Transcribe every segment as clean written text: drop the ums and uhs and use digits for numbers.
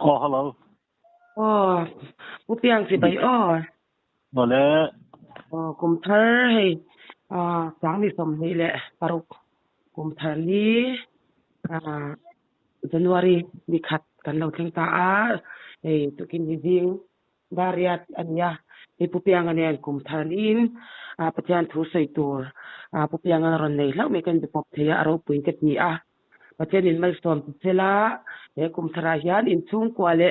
Oh, hello. Oh, pupiang si bay Vale. kum thar hey sang ni som ni le paruk kum thar ni January ni khat kan lo theng ta hey tukin ni ding dariat anya hey pupiang ane kum thar in patyan thu sei tur pupiang an ron nei lau me kan bipop theya aro puin ket ni patyan in mal som thela he kum thara hian in chung kwale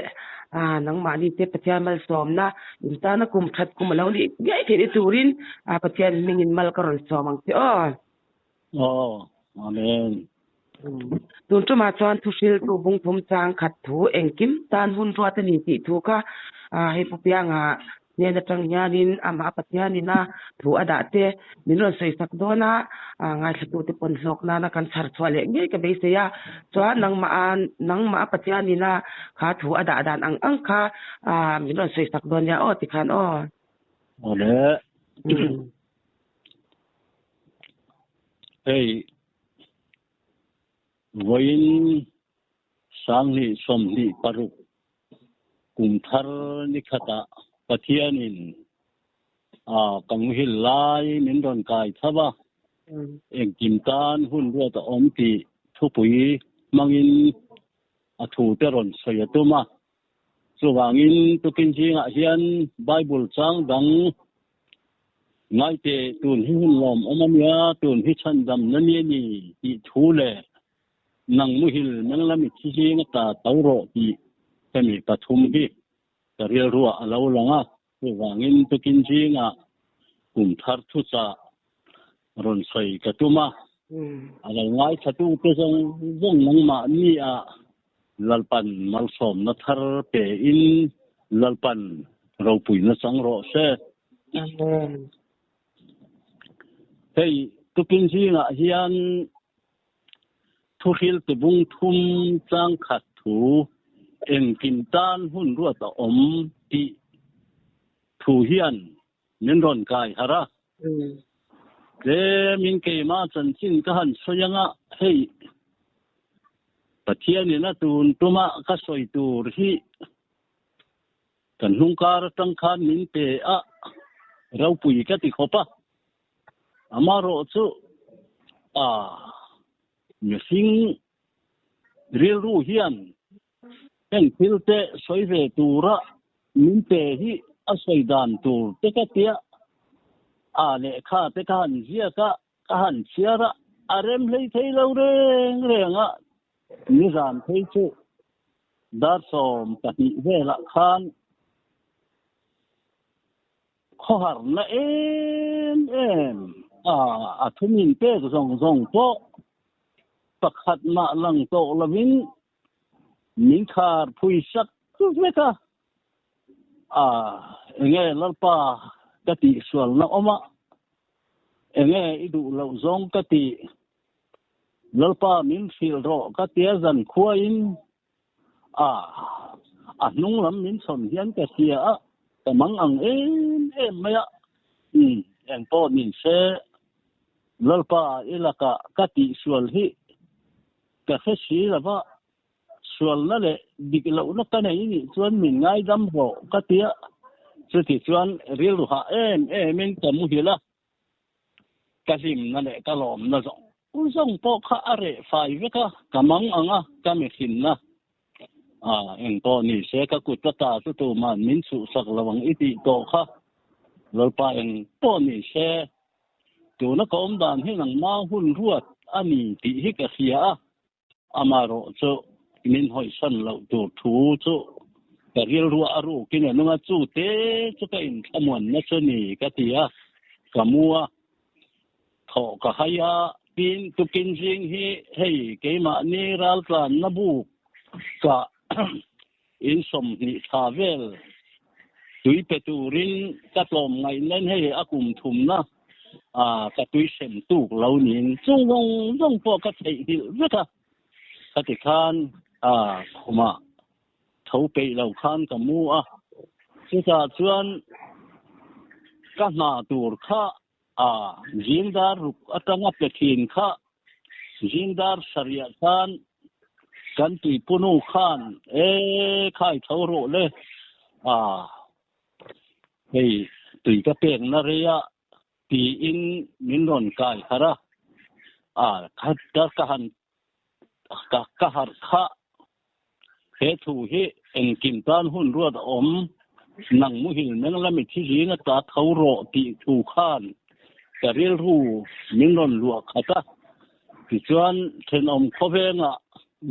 nang mani te patyan mal som na in ta na kum khat kum lo ni ngai the turin patyan mingin mal karon som ang te Oh, amen. tun tu ma chuan thu sil tu bung thum chang khat thu engkim tan hun ro ta ni ti thu ka he pupiang ne na tang nyanin ama patyanina thu ada te min ron sei sak dona ngai thatu te pon hlok na kan sar chwale nge ka be se ya chuan nang ma patyanina kha thu ada dan ang kha min ron sei sak don ya ti khan Vale. Hey, voin sang ni som ni paruk kum thar ni khata pathianin kang hil lai min don kai thaba eng kim tan hun ro ta om ti thu pui mangin thu te ron sayatuma chuwangin tukin jinga hian bible chang dang ngai te tun hi hun lom omamia tun hi chan dam nani ni ti thule nang muhil manglami chi nga ta tawro ti kami pathum hi karil ruwa alo langa chuwangin tukin jinga kum thar thu cha ron sai katuma ala ngai thatu te jong nang ma ni lalpan malsom na thar pe in lalpan ropui na changro se amen hey tukin jinga hian thu hil te bung thum chang khat thu eng kim tan hun ruwa ta om ti thu hian min ron kai hara de min ke ma chan chin ka han soyanga hey pathian na tun tuma ka soi tur hi kan hungkar tang khan min te rau pui ka ti khopa amaro chu missing real ru hian eng pilte soi ve tura min te hi a soi dan tur te ka tia le kha te kan zia ka han chiara arem lei thei lo renga ni ran thei chu dar som ta hi vela khan khohar na em thumin pe zong po pakhat ma lang to lavin min khar phui sak chu meka nge lalpa kati sual na oma nge idu lo zong kati lalpa min fil ro katia zan khuain nung lam min som hian ka sia tamang ang em maya en po min se lalpa ilaka kati sual hi ka khesi lava sual na le diklo na kanai ni chuan min ngai dam ho katia chu ti chuan ril ha min kamu hila kasim na le kalom na zong po kha are fai veka kamang anga kamithin na en po ni se ka kutata chu tu man min su sak lawang iti to kha lalpa en po ni se tu na kom dan hi nang ma hun ruat ani ti hi ka khia amaro chu min hoi san lo tu thu chu ka ril ruwa aru kin nunga chu te chu ka in thamon na chu ni ka tia kamua tho ka haya pin tu kin jing hi hei ke ma ni ral tlan na bu ka in som ni travel tui peturin ka tlom ngai nen hei akum thum na ka tui sem tu lo nin chung long po ka thei dil veka ka ti khan khuma thau pe lo khan ka mu chu cha chuan ka na tur kha jindar ruk atanga pethin kha jindar saria khan กันตีปุนุขันข่ายเท่าโรเลยเฮ้ยตีกระเปงนาเรียตีอินมินนนกายฮาระขัดดักหันกะหัดขะเหตุเหเอ็งกินตานหุ่นรวดอมนังมุหิลเมงละมิที่รีงตาเท่าโรตีถูขันกะเรียรูมินนนลวกขัดที่ชวนเทนอมข้อเวง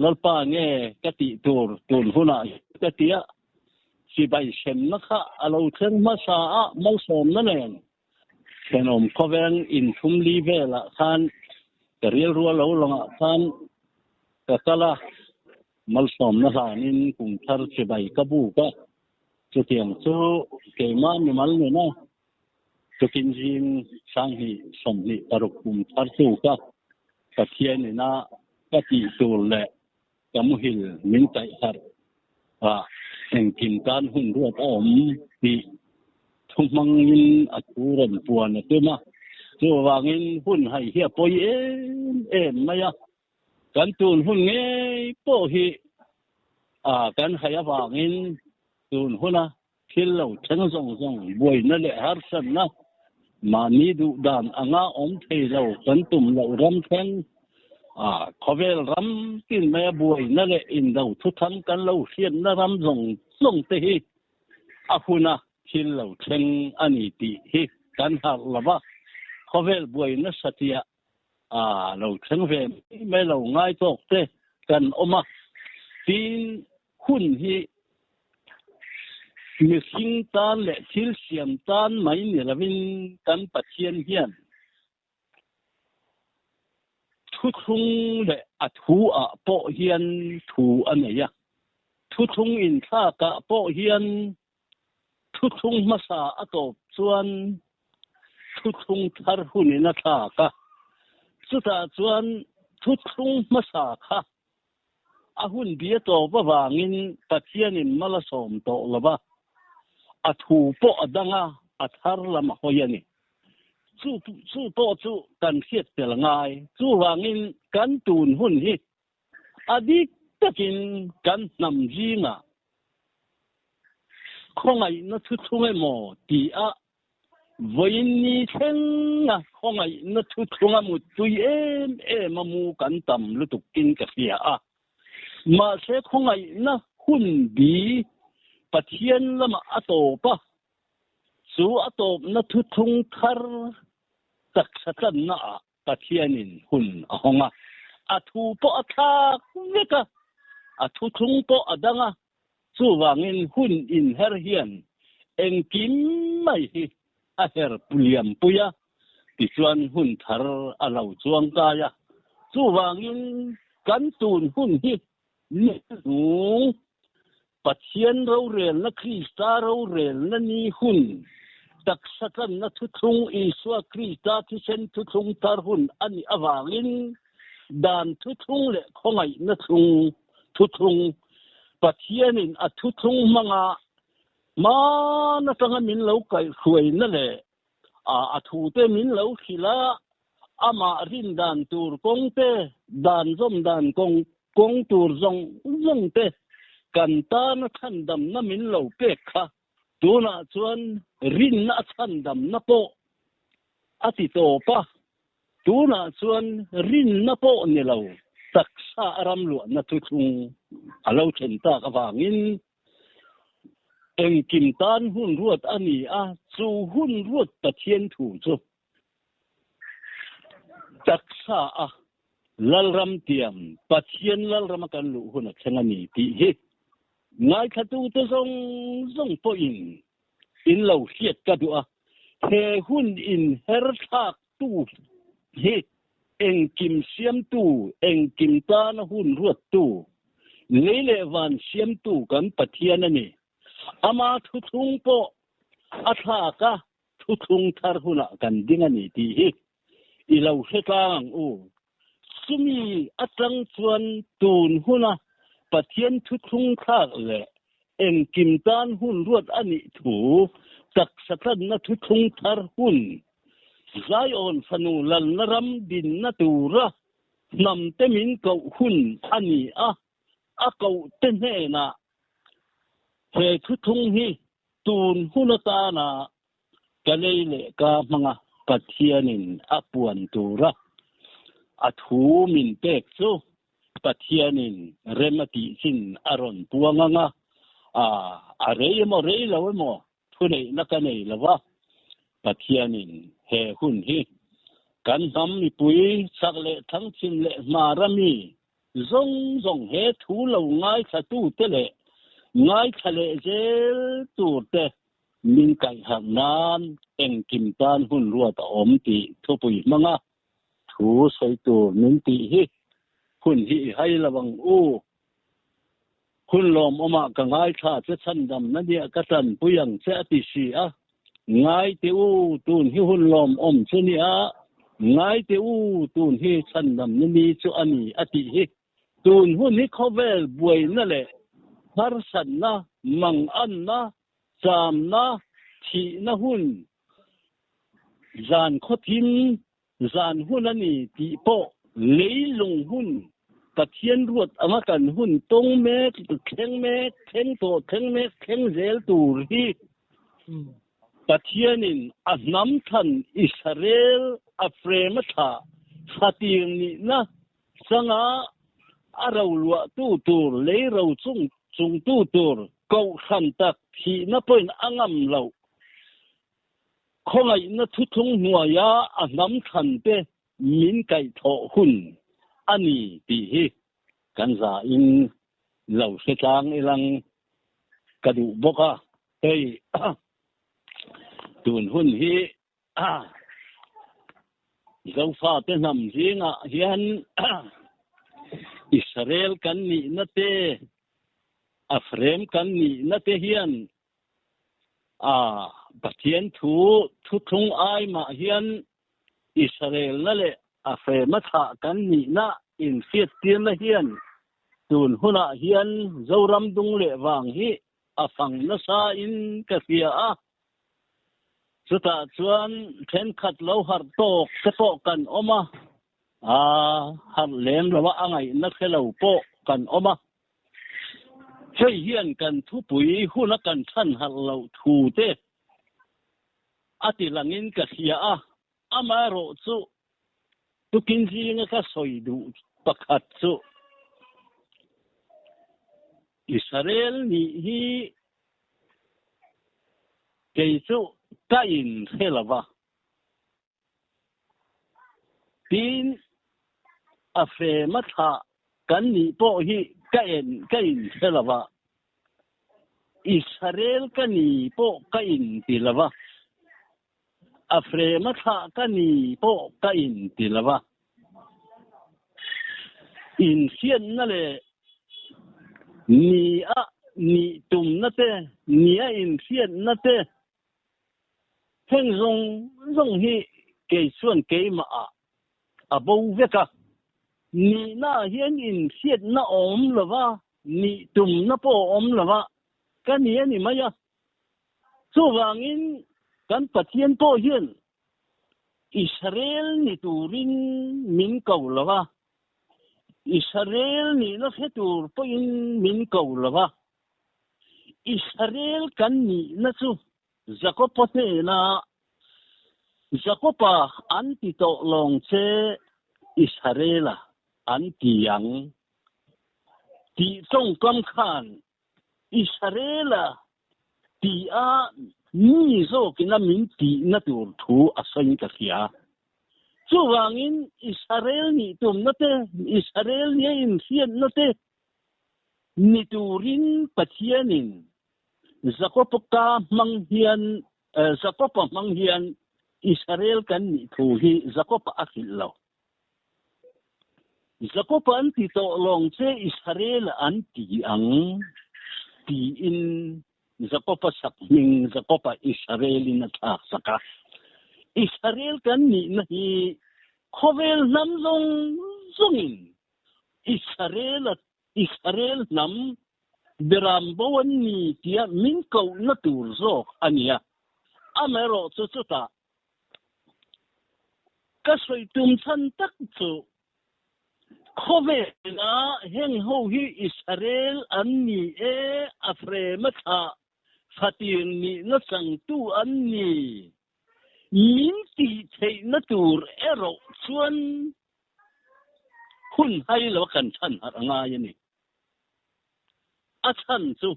ลลปาเงกะติตูนหุ่นกะติสิใบเข็มนะคะเราเทงมาสามังสมนั่นเองเทนอมข้อเวงอินทุมลีเวละขันกะเรียรัวเราลงขันกะกะละมัลสมนะฮะนินกุมทาร์สิใบกะบูกะจะเตียงสู้เกมามิมัลเนี่ยนะจะกินจิงสังหิสมหิตรุกุมทาร์สู้กะกะเทียนเนี่ยนะกะติตูเละกะมุหิลมินไตฮาร์แห่งกินการหุ่นรวดอมที่ทุกมังยินอัตุรันปวนตัวมาตัววางินหุ่นให้เฮียปอยไม่ยะกันตูนหุ่นเงยโปหิกันให้วางินตูนหุ่นคิลเราทั้งสองบวยนั่นแหละฮาร์สันนะมานีดูดานอ่างอมเทเรากันตุ่มเรารำแทงขอเวลรำกินแม่บวยนั่นแหละอินเราทุกทั้งกันเราเขียนนะรำส่งเตะคุณนะคิลเราแทงอันนี้ตีกันหาละบ้าขอเวลบวยนั่นสัตยาเราแทงเวไม่เราง่ายตกเตะกันออกมาตีหุ่นที่มีสิ่งตานและทิลเสียมตานไม่เนี่ยละวินกันปัจเจียนเฮียนทุกทุงและอัฐูโปเฮียนถูอันไหนยะทุกทุงอินท่ากะโปเฮียนทุกทุงมาสาอตบส่วนทุกทุงทาร์หุนินาท่ากะสุดท้ายส่วนทุกทุงมาสาค่ะหุ่นเบียโตบะวางินปัจเจียนินมาละสมโตละบะอัฐูโปอดังอัฐาร์ละมะฮอยนี่สู้โตสู้กันเสียดแต่ละง่ายสู้วางินกันตูนหุ่นที่อดีตะกินกันนำจีงคงไงนัทุทุงไอโมตีวันนี้เช่นคงไงนัทุทุงมุดตุยมามูกันตำลุตุกินกะเสียมาเสคงไงนะหุ่นบีปัจเจียนละมาอโตปะสู้อโตนัทุทุงทาร์ตักสักันนะปัจเจียนินหุ่นหงอัฐูปะทากเวกะอัฐูทุงปะดังสู้วางินหุ่นอินเฮรเฮียนเอ็งกิมไม่ฮิอาเฮรปุลิยมปุยะติชวนหุ่นทาร์อาลาวจวงกายะสู้วางินกันตูนหุ่นฮินี่หูปัจเจียนเราเรียนนักคริสตาเราเรียนนั่นนี่หุ่นตักสักันนัทุทุงอิสวาคริสตาที่เช่นทุทุงทาร์หุ่นอันนี้อวางินดานทุทุงเละคงไงนัทุทุงปัจเจียนินอัทุทุงมังมานักงานมินเหลาไก่ขวยนั่นแหละอัฐูเตมินเหลาขีละอามารินดานตูร์กงเตดานซอมดานกงตูร์ซงเตกันตานทันดำน้ำมินเหลาเป็กค่ะตัวน่ะชวนรินน่ะทันดำน้ำโปอติโตปะตัวน่ะชวนรินน้ำโปเนี่ยเราตักษารำหลวงนัทุทุงเราเช่นตากวางินเอ็งกินตานหุ่นรวดอันนี้สู่หุ่นรวดตะเทียนถูจุตักษาลัลรำเตียมตะเทียนลัลรำกันลุหุ่นเช่นนี้ที่เฮง่ายขัดตัวจะส่งปอินเหล่าเสียดกันตัวเฮหุ่นอินเฮรทักตู้เฮเอ็งกิมเสียมตู้เอ็งกิมตานหุ่นรวดตู้เลวันเสียมตู้กันปะเทียนนี่อามาทุทุงโปอัฐากะทุทุงทาร์หุนกันดิ้งนี่ที่เฮอีเหล่าเสกางสุมีอัตังชวนตูนหุนปะเทียนทุทุงทาร์เลยเอ็งกิมตานหุ่นรวดอันนี้ถูตักสักันนัทุทุงทาร์หุนใจอ่อนสนุลันนรำดินนัตูระนำเตมินเกาหุ่นอันนี้ a cậu tên hệ na hệ thu thung hi tun hunata na cái này lệ cả mga pathianin apuan tura a thu min tek chu pathianin remati sin aron puanganga a rei mo thu nei na ka nei lawa pathianin he hun hi kan ham mi pui sak le thang chin le marami zong he thu lo ngai kha tu te le ngai khale zel tu te min kai ham nan eng kim tan hun ruat om ti thupui manga thu soi tu min ti hi hun hi hai lawang u hun lom oma ka ngai tha che chan dam na dia ka tan puyang che ati si a ngai te u tun hi hun lom om che ni a ngai te u tun hi chan dam ni chu ani ati hi tun hun hi khovel buai na le har san na mang an na cham na thi na hun zan kho thim zan hun ani ti po leilung hun pathian ruat ama kan hun tong me kheng to kheng zel tur hi pathianin ahnam than Israel afrema tha fating ni na sanga arau lua tu tur lei rau chung tu tur kau khan tak thi na point angam lo khongai na thu thung nuaya ahnam than te min kai tho hun ani ti hi kan za in lo se tang ilang kadu boka ei tun hun hi zau fa te nam jinga hian Israel kan ni na te afrem kan ni na te hian pathian thu thung ai ma hian Israel na le afrem tha kan ni na in fiat tiam na hian tun huna hian zoram dung le wang hi afang na sa in ka fia a chuta chuan then khat lo har tok se po kan oma har lem lawa angai na khelo po kan oma hei hian kan thu pui huna kan than har lo thu te ati langin ka fia a amaro chu tukin jinga ka soidu pakhat chu Israel ni hi kei chu ka in helawa tin afe matha kan ni po hi ka in helawa Israel ka ni po ka in tilawa afre matha ka ni po ka in tilawa in sian na le ni tum na te ni a in sian na te heng zong hi ke chuan ke ma a bo veka ni na hian in siat na om lawa ni tum na po om lawa ka ni ani maya chu wangin kan pathian po hian Israel ni turin min kau lawa Israel ni na fetur po in min kau lawa Israel kan ni na chu Jacob na Jacob anti to long che Israel anti yang ti song kam khan Israel ti a ni zo kina min ti na tur thu asain ka khia chu wangin Israel ni tum na te Israel ye in sian na te ni turin pathianin Jacob ka manghian Israel kan ni thu hi Jacob akhil lo Jacob anti to long che Israel anti ang ti in Jacob sakming Jacob Israelin tha saka Israel kan ni na hi khovel nam zongin Israel nam beramboan ni tia min kau na tur zo ania amero chuta ka soi tum chan tak chu khó về na heng hậu hi Israel an ni afre mất hạ phát tiền ni nó sang tu an ni min ti thấy nó tur ero chuan hun hay là cần chân ở ngay ni a chân chu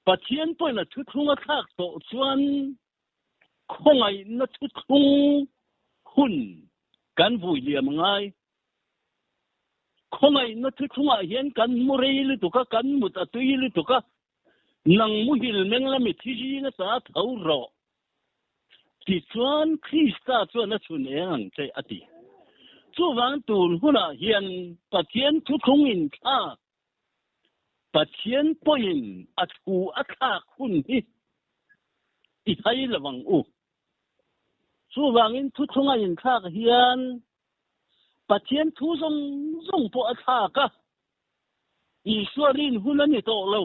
bà thiên bôi là chút không khác tổ chuan không ai nó chút không hunกันvui liềm ngay không ai nó chút không ai hiệnกันmua rây lư tụiกันmột tụi lư tụi năng mua hiểu mình là mình chỉ nó sa thấu rõ thì chuan Christa chuan nó chuan em chạy ati chu vang tuần hun à hiện bà thiên chút không in kha bà thiên point at hu at kha hun hi i hay là vang u chu wangin thu thunga in thak hian pathian thu zong po a thaka Israelin hunani to lo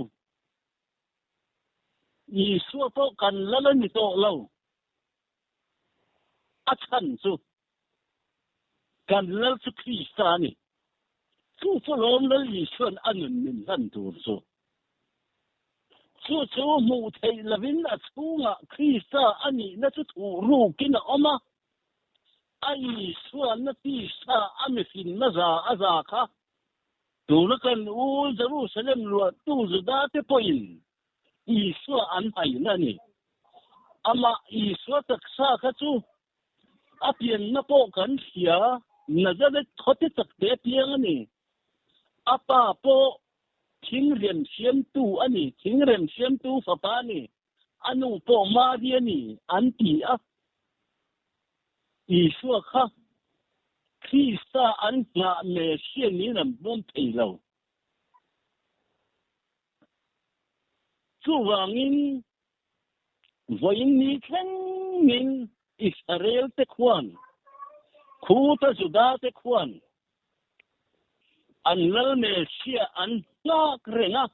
Israel po kan lalani to lo a chan chu kan lal chu Christani chu lom lal Israel anun min han tur chu mu thei lavin a chunga Christa ani na chu thu ru kin oma ai suan na ti sa amefin na za aza kha tu na kan u Jerusalem lo tu zuda te poin i su an hai na ni ama i su tak sa kha chu apien na po kan sia na za de thote tak te piang ani apa po thing rem siam tu ani thing rem siam tu fa pa ni anu po ma di ani an ti a i su kha Christa an na me sian ni nam bom thei lo chu wangin voin ni theng min Israel te kwan khu ta Juda te kwan an lal me sia an na krenga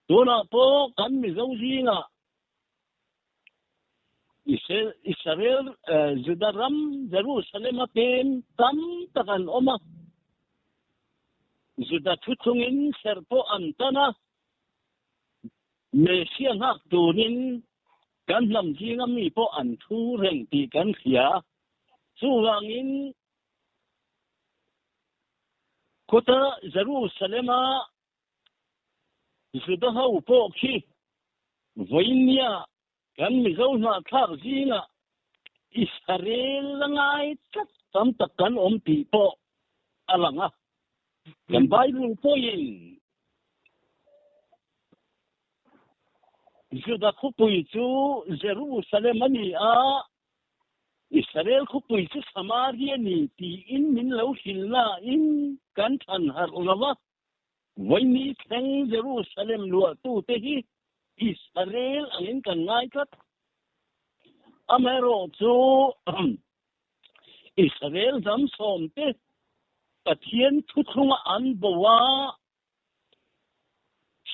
dona po kan mi zo jinga Israel Judaram Jerusalem apen tam takan oma Juda tuthungin serpo antana me sia ngak tunin kan lam jinga mi po an thu reng ti kan khia chu wangin kota Jerusalema Juda hau po khi voinia kan mi zo na thak jinga Israel langai chat tam tak kan om ti po alanga kan Bible po yin Juda khupui chu Jerusalem ani a Israel khupui chu Samaria ni ti in min lo hilna in kan than har ulama voini theng Jerusalem lo tu te hi Israel angin kan ngai kat amero chu Israel zam som te pathian thu thunga an bawa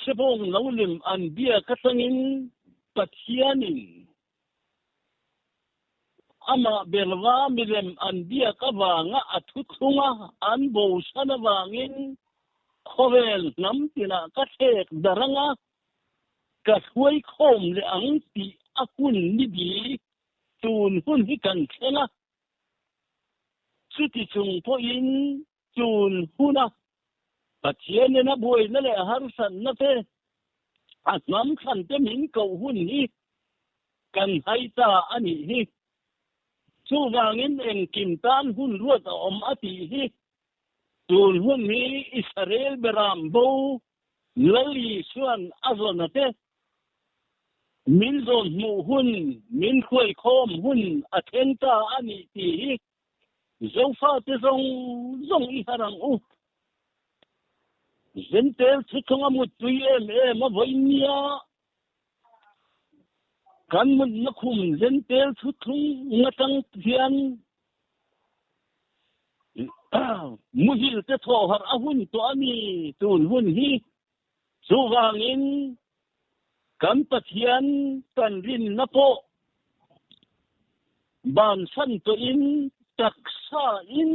sebong naulim an bia katangin pathianin ama belwa milem an bia kawanga athu thunga an bo sana wangin khovel nam tina ka thek daranga ka huai khom le ang ti akun ni bi tun hun hi kan thena chuti chung po in tun huna pathian na boi na le har san na te atnam khan te min ko hun hi kan haita ani hi chu wangin en kim tan hun ruat om ati hi tun hun hi Israel beram bo lali suan azonate min zon mu hun min khoi khom hun athenta ani ti zofa te zong i harang u zentel thunga mu tui ma voinia kan mun na khum zentel thung ngatang thian muhil te tho har ahun to ani tun hun hi zuwangin kan pathian kan rin na po ban san to in taksa in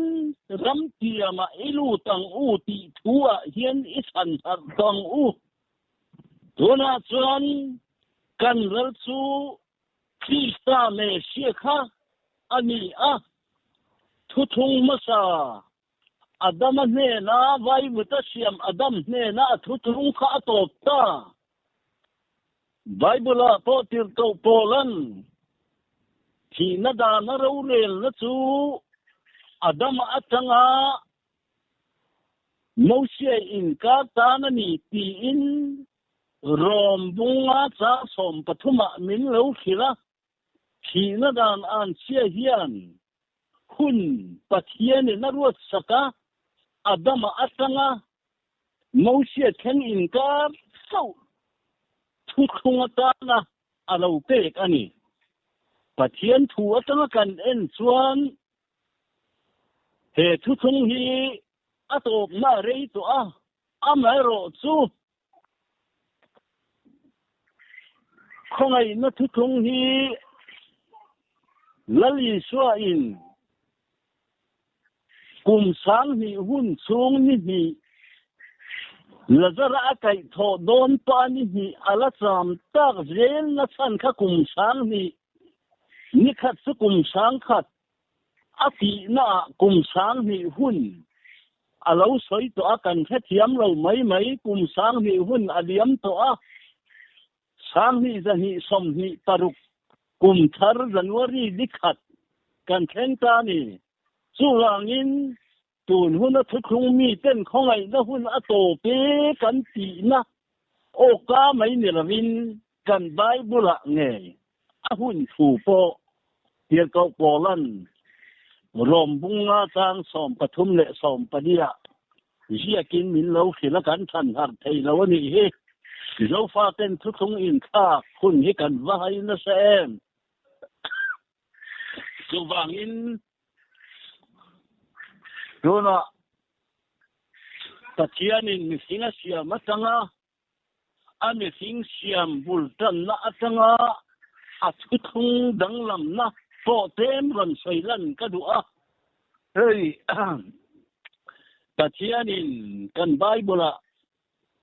ramtia ma ilu tang u ti thua hian isan har tang u tuna chuan kan rel chu Krista me shekha ani a thu thung masa Adam ne na vai muta siam Adam ne na thu thung kha top ta Bible po tir to polan thì nó đã nó râu lên nó chú Adam atanga Moshe in ka ta na ni ti in rom bunga cha som pathuma min lo khila thì nó dan an chia hian hun pathian na ruat saka Adam atanga Moshe khen in ka sau thu khunga ta na alo pek ani pathian thu atanga kan en chuan he thu thung hi atop na rei to a amai ro chu khongai na thu thung hi lali swa in kum sang hi hun chung ni hi lazara akai tho don pa ni hi ala cham tak zel na chan kha kum sang ni ni khat su kum sang khat ati na kum sang ni hun alo soi to a kan kha thiam lo mai kum sang ni hun aliam to a sang ni za hi som ni paruk kum thar January dikhat kan theng ta ni chu langin tun hun a thukhung mi ten khongai na hun a to pe kan ti na o ka mai ni rawin kan Bible nge a hun thu po tiar ko polan rom bunga tang som pathum le som padia zia kin min lo khila kan than har thei lo ni he zo fa ten thukhung in kha hun hi kan va hai na sem chu wangin dona pathianin mi singa siam atanga ami sing siam bultan na atanga athuthung danglam na po tem ron soilan kadua hey pathianin kan Bible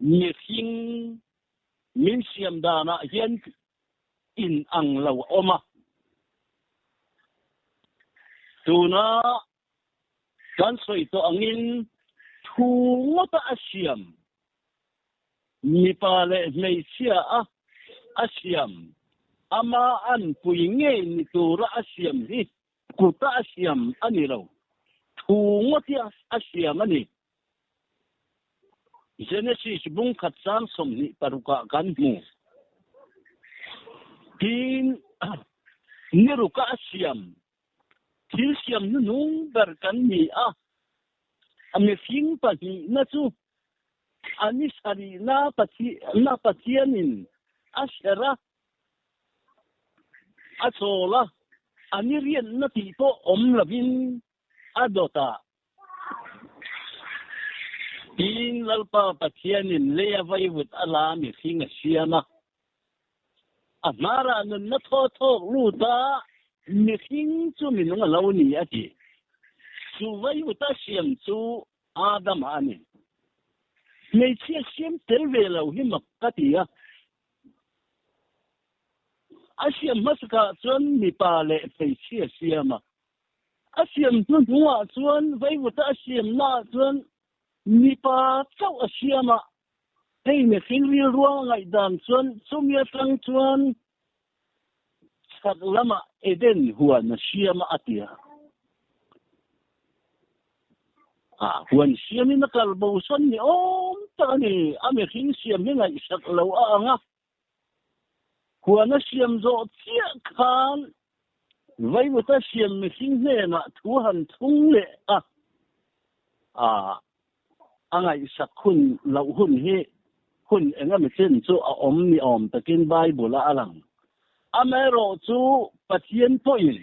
mi sing min siam dana hian in ang lo oma tuna kan soi to angin thungota asiam mi pale mei sia a asiam ama an puinge ni tura asiam hi kuta asiam ani lo thungoti asiam ani Genesis bung khatsam som ni paruka kan mu tin niruka asiam thil siam nu nung ber kan ni a ame fing pa ni na chu ani sari na pathianin ashera achola ani rian na ti po om lavin adota in lalpa pathianin leya vai vut ala mi fing siama amara nun na tho luta mi fing chu min nga lo ni ati chu vai vut a siam chu Adam ani nei chia siam tel ve lo hi makkatia asiam maska chuan mi pa le thei chia siama asiam nu nuwa chuan vai vut a siam na chuan mi pa chau asiama hei me fing ri ruang ngai dan chuan chumia tang chuan sak lama eden huan na siama atia huan siam na kalbo son ni om ta ni ame fing siam ni ngai sak lo anga huan siam zo chia khan vai vut a siam me fing ne na thu han thung le angai sakhun lo hun hi hun enga mi chen chu a om ni om takin Bible alang amero chu pathian po in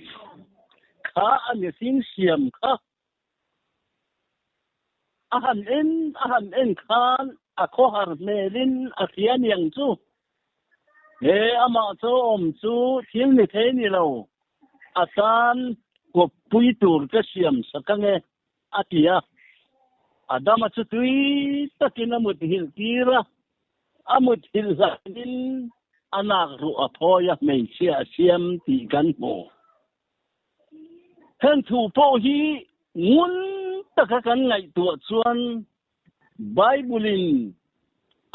kha ani sing siam kha ahan en khan a kho har melin a khian yang chu he ama chu om chu thil ni the ni lo atan ko pui tur ka siam sakange atia adama chu tui takin amut hil tira amut hil zanin anak ru aphoya mei sia siam ti kan mo hen thu po hi ngun taka kan ngai tu chuan bible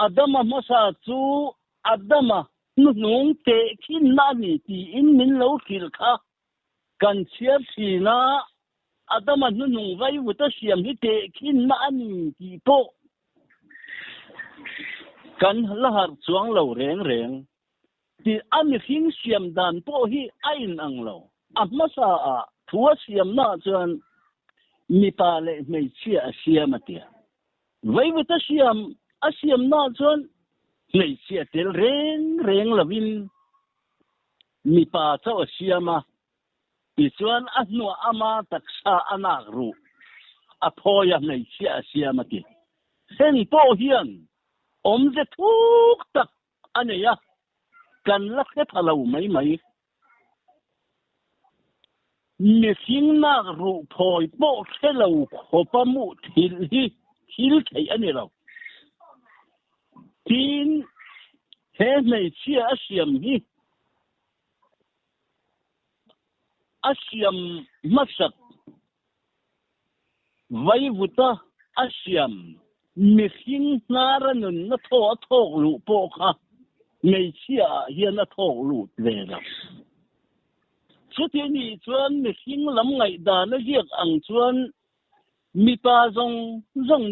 adama masa chu adama nu nung te khin na ni ti in min lo khil kha kan chiar si na adama nu nung vai wuta siam hi te khin na ani ti po kan lahar chuang lo reng reng ti ami hing siam dan po hi ain ang lo amasa a thua siam na chuan mi pa le mei chia siam atia vai wuta siam asiam na chuan mei chia tel reng reng lavin mi pa chaw siama ti chuan a hnuah ama taksa anak ru a phoya mei chia siama ti sen po hian om je thuk tak aneya kan lakhe phalo mai mai mi sing na ru phoi po khelo khopamu thil hi thil thei ani lo tin he mei chia asiam hi asiam masak vai vuta asiam mi sing nara nun na tho lu po kha mei chia hian na tho lu le la chu ti ni chuan mi sing lam ngai da na hiak ang chuan mi pa zong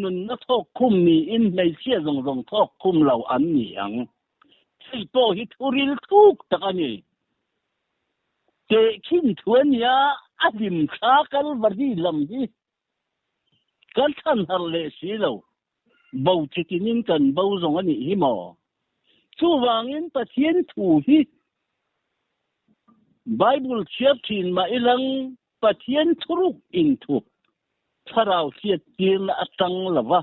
nun na thok khum ni in mei chia zong thok khum lo an ni ang sei po hi thuril thuk tak ani te khin thuan ya adim kha kal vardi lam hi kan than har le si lo bo chikinin kan bo zong ani hi mo chu wangin pathian thu hi bible chapter ma ilang pathian thuruk in thu tharau hiat tin atang lawa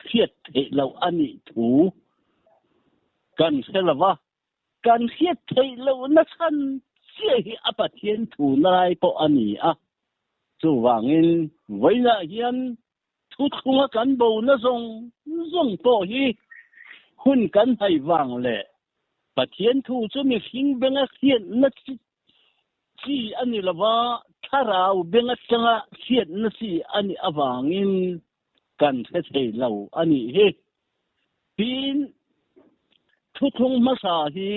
hiat the lo ani thu kan selawa kan hiat the lo na chan sia hi apathian thu nai po ani a chu wangin voina hian thu thunga kan bo na zong po hi hun kan hai wang le pathian thu chu mi hing benga hiat na chi ani lawa tharau benga changa hiat na si ani awangin kan the lo ani he tin thu thung masa hi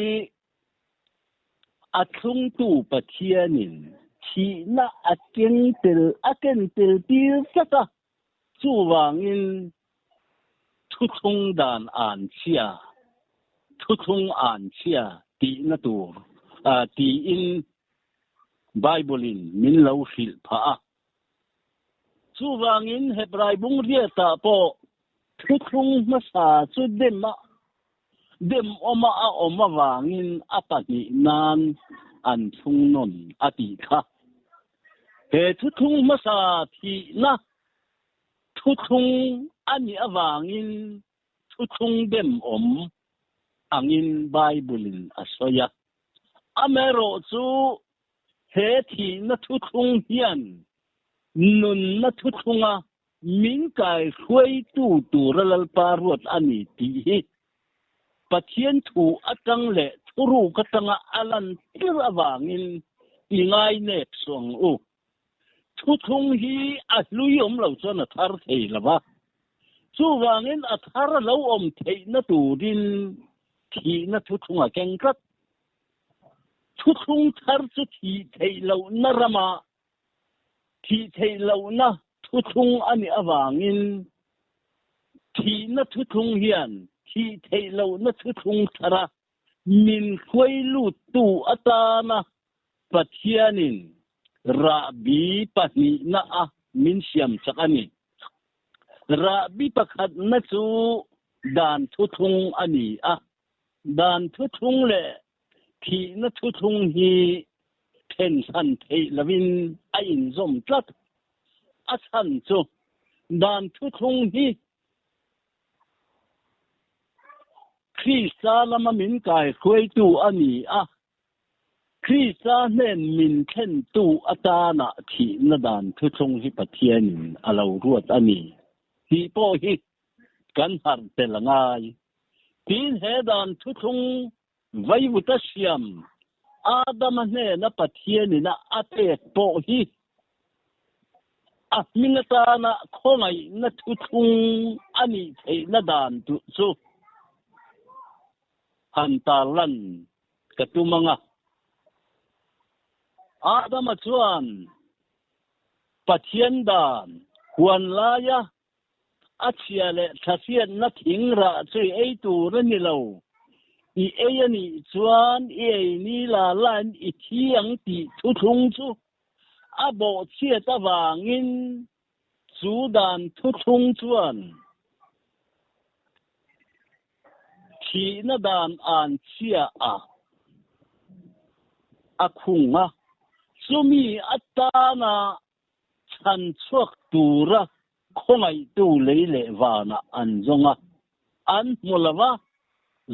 athung tu pathianin chi na aken tel tir saka chu wangin thu thung dan an chia thu thung an chia ti na tur ti in bible in min lo fil pha chu wangin hebrai bung ria ta po thu thung masa chu dem oma wangin apani nan an thung non ati kha he thu thung masa thi na thu thung ani awangin thu thung dem angin bible in asoya amero chu he thi na thu thung hian nun na thu thunga min kai khoi tu ralal parwat ani ti hi pathian thu atang le thuru katanga alan tir awangin ingai nep song u thu thung hi a hluyom lo chona thar thei lawa chu wangin a thar lo om thei na turin thi na thu thunga kengkat thu thung thar chu thi thei lo na rama thi thei lo na thu thung ani awangin thi na thu thung hian thi thei lo na thu thung thara min khoi lu tu atana pathianin rabi pahni na a min siam chakani rabi pakhat na chu dan thu thung ani a dan thu thung le thi na thu thung hi then san thei lavin a in zom tlat a san chu dan thu thung hi Krista lama min kai khoi tu ani a Krista nên min khen tu atana thi na dan thu chung hi pathian alo ruat ani hi po hi kan har telangai tin he dan thu chung vai vuta siam adam ne na pathian na ate po hi minata na khongai na thu chung ani thei na dan tu chu hantalan katumanga Adam chuan pathian dan huan laya achia le thasian na thingra chui ei tur ni lo I ei ani chuan ei ni la lan I thiang ti thu thung chu abo chia ta wangin chu dan thu thung chuan thi na dan an chia a khunga Sumi atana chan chuak tura khongai tu leile wana anzonga an mulawa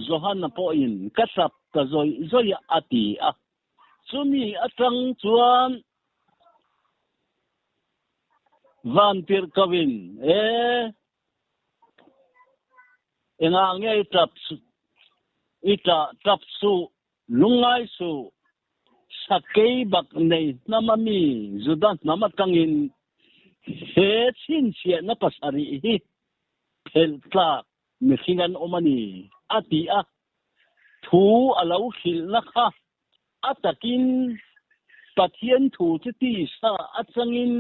zohan po in kasap ka zoi ati sumi atang chuan van tir kawin enga nge trap su lungai su sakei bak nei namami zudan namatangin he chin sia na pasari hi pelta misingan omani ati thu alau khil na kha atakin pathian thu ti sa achangin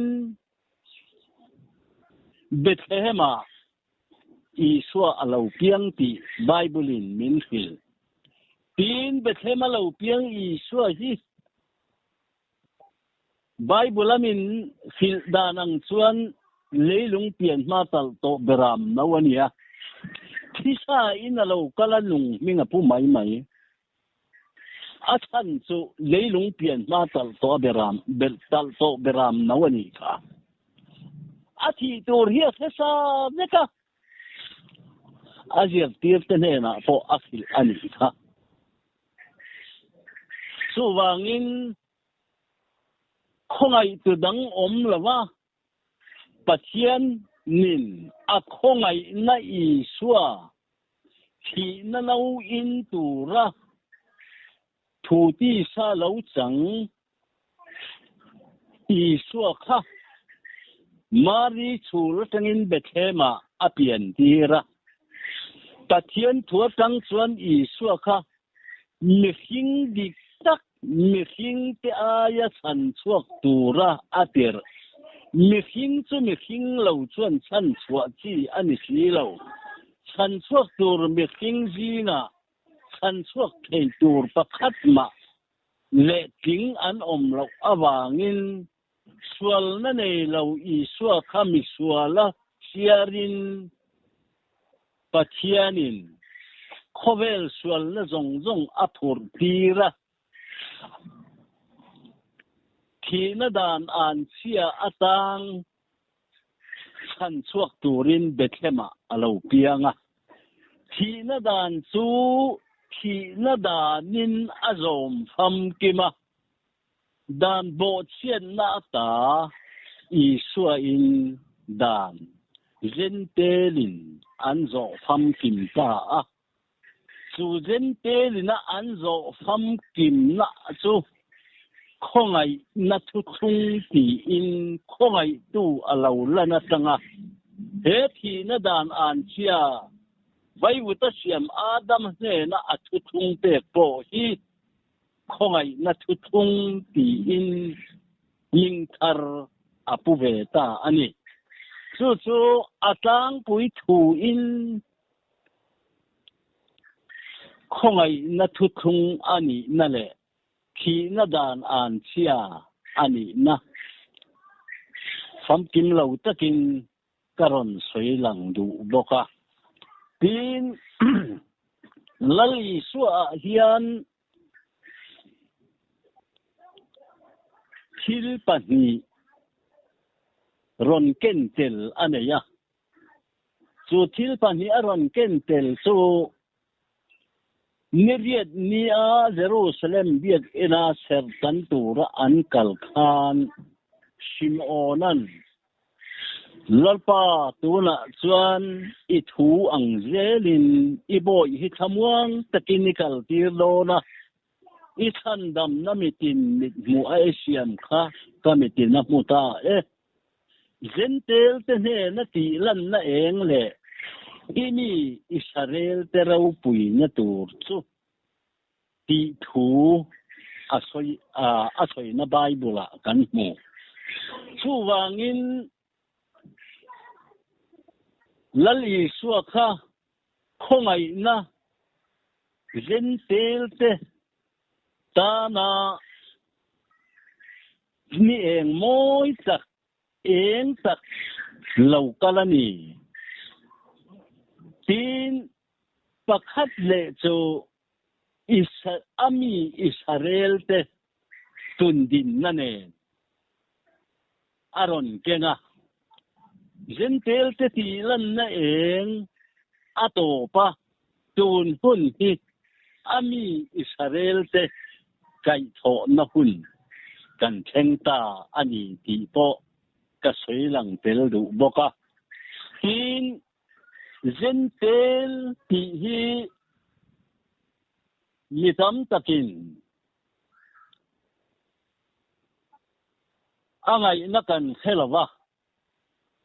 Bethlehem Isua alau piang ti Bible in min khil tin Bethlehem alau piang Isua hi Bible amin fil danang chuan leilung pian ma tal to beram nawania thisa in alo kalanung minga pu mai athan chu leilung pian ma tal to beram bel tal to beram nawani ka athi tur hi thesa neka azir tirtene na po akhil ani ka suwangin khongai tu dang lawa pathian nin a khongai na Isua thi na lau in tura thu ti sa lau chang Isua kha mari chul tangin Bethlehem apian tira pathian thua tang chuan Isua kha mihing dik tak mihing te aya chan chuak tura atir mihing chu mihing lo chuan chan chuak chi ani si lo chan chuak tur mihing zina chan chuak thei tur pakhat ma le ting an lo awangin sual na nei lo Isua khami suala siarin pathianin khovel sual na zong aphur tira Thina dan an chia atang chan chuak turin Bethlehem alo pianga Thina dan chu thina danin azom pham kima dan bo chen na ta Isua in dan zentelin anzo pham kim ta chu zentelina anzo pham kim na chu khongai na thu thung ti in khongai tu alo lana tanga he thi na dan an chia vai vuta siam Adam ne na athu thung te po hi khongai na thu thung ti in ning thar apu ve ta ani chu atang pui thu in khongai na thu thung ani na le khi na dan an chia ani na fam kim lo takin karon soi lang du boka tin lali suwa hian thil pani ron kentel aneya chu thil pani aron kentel chu Niriat niya Jerusalem biat ina sertan tura an kalkan Simonan lalpa tuna chuan ithu ang zelin iboi hi thamwang technical tirlona ithandam na mitin mu asian kha kamitin na muta zentel te ne na ti lan na eng le ini Israel te rau pui na tur chu ti thu asoi na Bible kan mu chu wangin lali suakha khongai na zentel te ta na ni eng moi tak eng tak laukalani tin pakhat le chu ami Israel te tundin na ne aron kenga zentel te tilan na eng atopa tun hun hi ami Israel te kai tho na hun kan thengta ani ti po ka soilang tel du boka tin zentel ti hi mitam takin angai na kan khelawa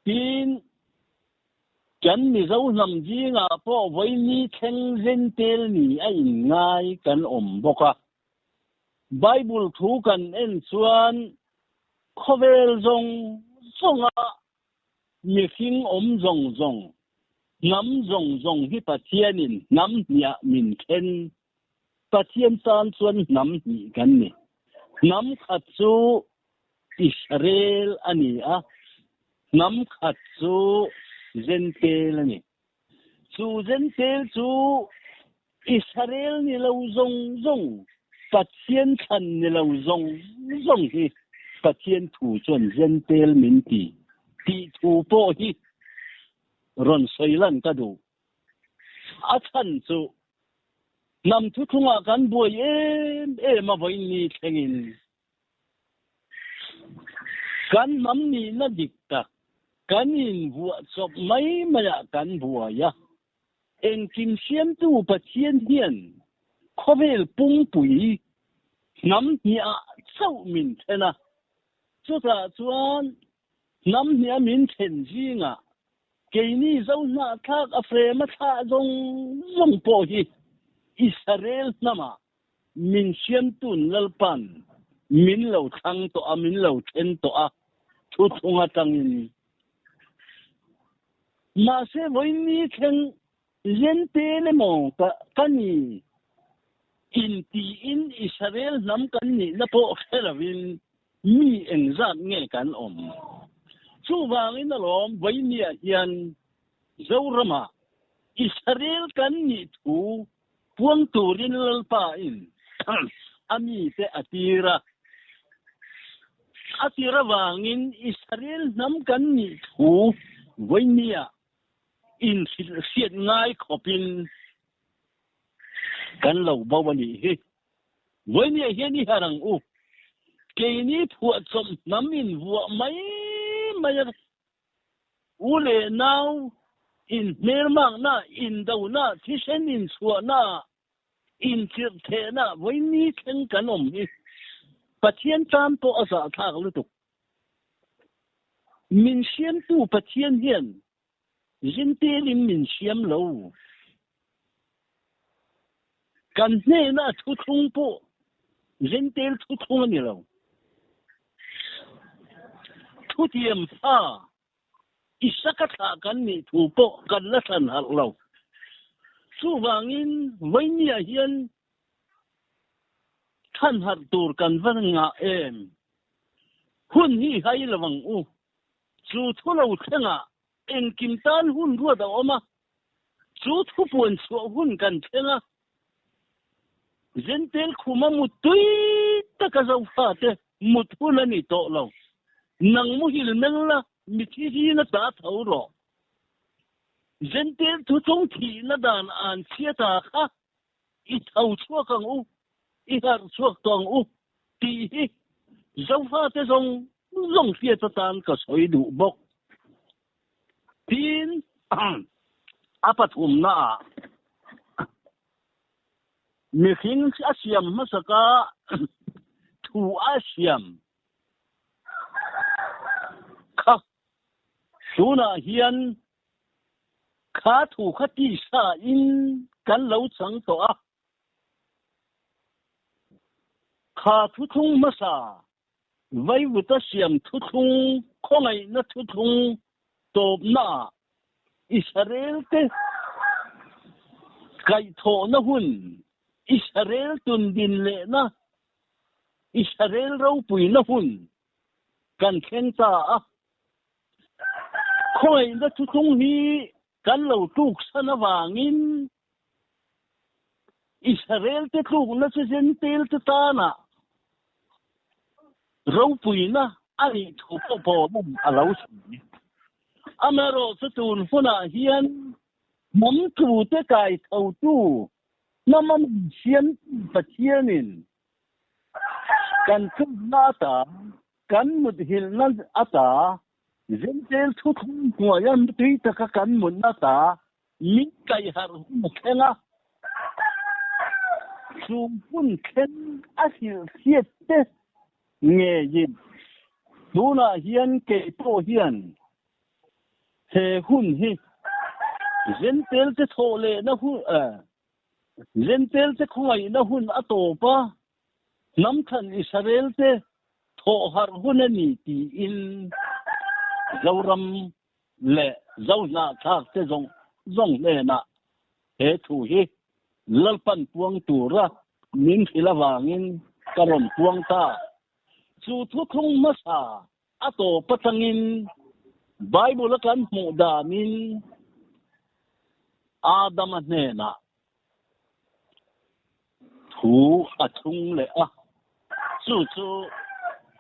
tin kan mi zo nam ji nga po voi ni theng zentel ni a in ngai kan om boka Bible thu kan en chuan khovel zong zonga mi khing om zong zong ngam zong zong hi pathianin ngam nia min khen pathian san chuan ngam ni kan ni ngam khat chu Israel ani a ngam khat chu zentel ani chu zentel chu Israel ni lo zong zong pathian khan ni lo zong zong hi pathian thu chuan zentel min ti thu po hi ron soilan ka du a chan chu nam thu thunga kan boi ma voi ni thengin kan mam ni na dikta kanin bua chop mai maya kan bua ya en kim siam tu pathian hian khovel pung pui nam nia chau min thena chuta chuan nam nia min then jinga keini zo na thak a frema tha zong zong po hi Israel nama min siam tun lalpan min lo thang to a min lo then to a thu thunga tangin ma se voi ni theng zen le mo ka kani in ti in Israel nam kan ni na po kherawin mi engzat nge kan om chu wangin na lom voi ni a hian zorama Israel kan ni thu puang turin lalpa in ami te atira wangin Israel nam kan ni thu voi ni a in siat ngai khopin kan lo bawani hi voi ni hian ni harang u ke ni phua chom namin wa mai ule now in mermang na in dau na tisen in suwa na in tirthe na voi ni theng kanom hi pathian tam to asa thak lutuk min siam tu pathian hian zintelin min siam lo kan ne na thu thung po zintel thu thung ni lo thu tiam pha isaka tha kan ni thu po kan la san har lo chu wangin voi ni a hian than har tur kan van nga em hun hi hai lawang u chu thu lo thenga en kim tan hun ruwa da oma chu thu puan chu hun kan thenga zentel khuma mutui ta ka zo fa te muthuna ni to lo nang mu hil mel la mi thi hi na ta thau ro zentel thu chong thi na dan an chia ta kha i thau chuak ang u i har chuak tong u ti hi zau fa te zong fia ta tan ka soi du bok tin apathum na mi khing asiam masaka thu asiam kha suna hian kha thu khati sa in kan lo chang to a kha thu thung masa vai vuta siam thu thung khongai na thu thung top na Israel te kai tho na hun Israel tun din le na Israel rau pui na hun kan khen ta a khoi na thu thung hi kan lo tuk sana wangin Israel te tuk na se zentel te ta na rau pui na ani thu po mum alau si amero sa tun huna hian mom tu te kai thau tu namam sian pathianin kan thu na ta kan mut hil na ata zentel thu thung ngoyan tui ta ka kan mun na ta min kai har hu khenga sum pun khen asil siet te nge yin tuna hian ke to hian he hun hi zentel te thole na hu zentel te khoi na hun atopa nam than Israel te tho har hunani ti in zauram le zauna thak te zong le na he thu hi lalpan puang tura min khilawangin karon puang ta chu thu thung masa ato patangin Bible kan mu damin Adam ne na thu athung le a chu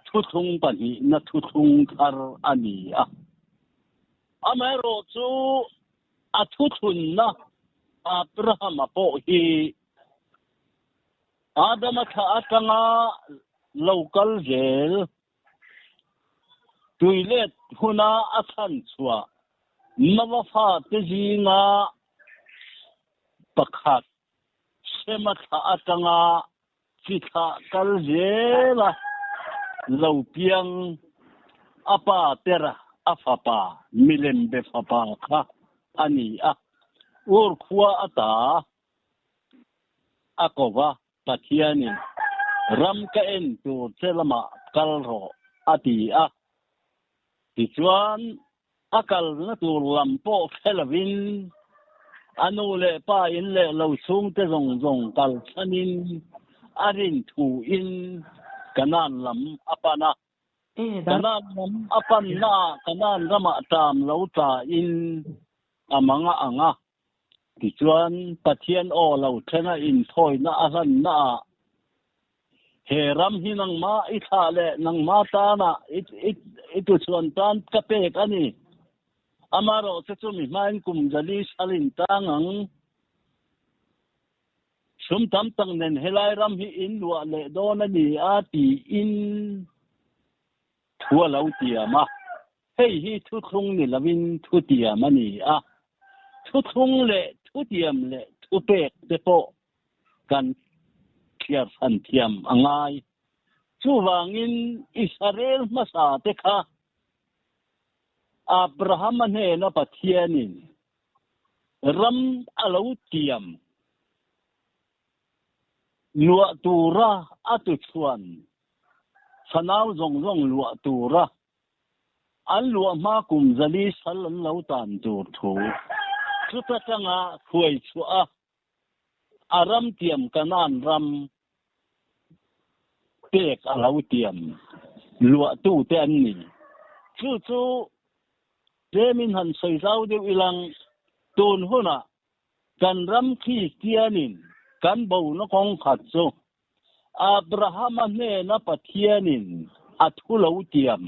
thu thung pan hi na thu thung thar ani a amero chu athu thun na Abraham po hi Adam tha atanga local jail tuilet huna athan chua nawa fa te jinga pakhat sema tha atanga chitha kal jela lopiang apa tera afapa milembe fapa kha ani a ur khuwa ata akova pathiani ram ka en tu chelama kalro ati a tichuan akal na tu lampo khelawin anu le pa in le lo sung te zong kal chanin arin thu in kanan lam apana kanan lam apan na kanan rama tam lo ta in amanga anga tichuan pathian o lo thena in thoi na ahan na he ram hi nang ma I tha le nang ma ta na itu chuan tan ka pek ani amaro se chu mi main kum jali salin tangang sum tam tang nen helai ram hi in lua le don ani a ti in thua lo tia ma hei hi thu thung ni lawin thu tia mani a thu thung le thu tiam le thu pek te po kan khiar san thiam angai chu wangin Israel masa te kha Abraham ne na pathianin ram alo tiam lua tura atu chuan sanau zong lua tura an lua ma kum zali sal an lo tan tur thu chu ta changa khuai chu a aram tiam kanan ram pek alo tiam lua tu te an ni chu Demin han soi zau de ilang tun huna kan ram khi kianin kan bo na kong khat so Abraham ne na pathianin athu lo tiam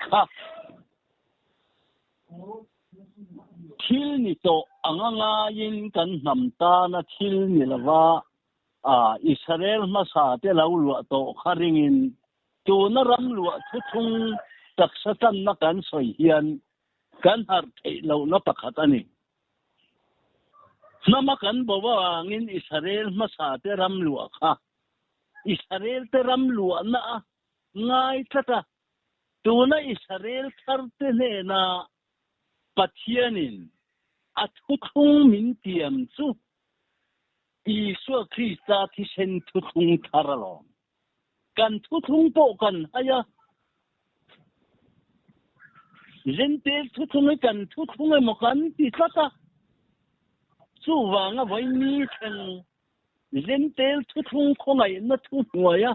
kha thil ni to anganga in kan nam ta na thil ni lawa Israel masa te lau lua to kharingin tu na ram lua thu thung taksatan na kan soi hian kan har thei lo na pakhat ani nama kan bawa angin Israel masa te ram lua kha Israel te ram lua na ngai thata tu na Israel thar te ne na pathianin thu thung min tiam chu Isua Krista thi sen thu thung tharalo kan thu thung po kan aya gente thu thung kan thu thung mo kan ti tata chu wanga voi ni thang gente thu thung khongai na thu huaya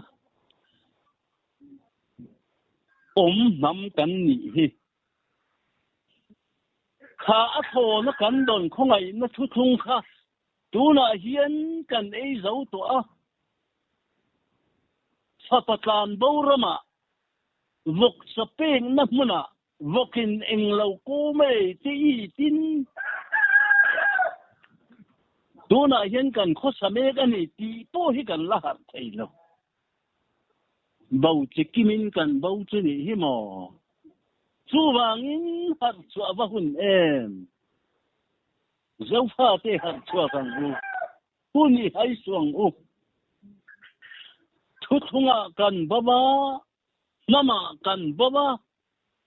nam kan ni hi kha a tho na kan don khongai na thu thung kha tu na hian kan ei zo to a sapatan borama vok sapeng na muna vokin englo ko me ti tin tu na hian kan kho same kan ni ti po hi kan la har thailo bau chikimin kan bau chu ni hi mo chu wangin har chu ava hun em dấu pha tê hạt chua thằng u huni hay suang u thu thunga kan baba nama kan baba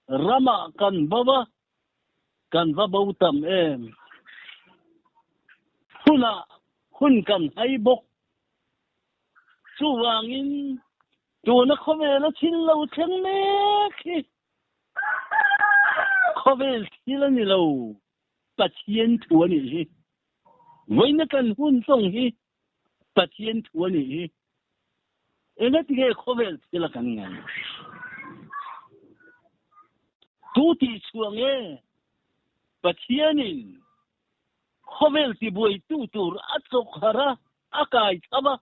rama kan baba kan va bau tam em huna hun kan hay bok chu wangin tu na khove na chin lo chen me khi khove thila ni lo pathian thua ni hi với nó cần hun song hi pathian thua ni hi ena ti ge khovel ti la kan ngan tu ti chuang e pathianin khovel ti boi tu tur atok hara akai thaba